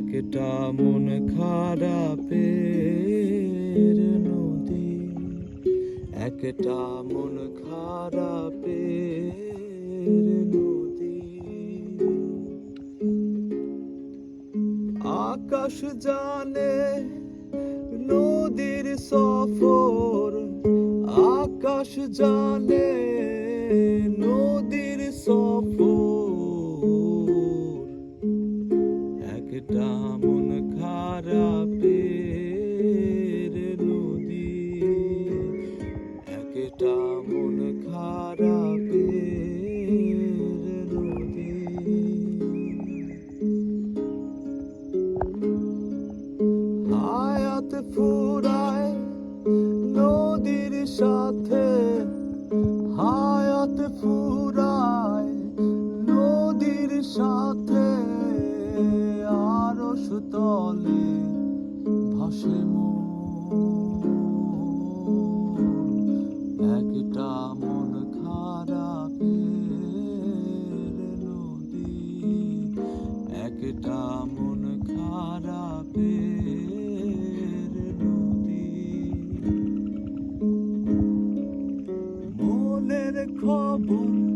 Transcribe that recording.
একটা মন খারাপের নদী, একটা মন খারাপের নদী। আকাশ জানে নদীর সফর, আকাশ জানে নদীর সফর। একটা মন খারাপের নদী, একটা মন খারাপের নদী। হায়াত ফুরায় নদীর সাথে, হায়াত ফুরায় নদীর সাথে। আরশ তলে ভাসে মন, একটা মন খারাপের নদী, একটা মন খারাপের নদী। মনের খবর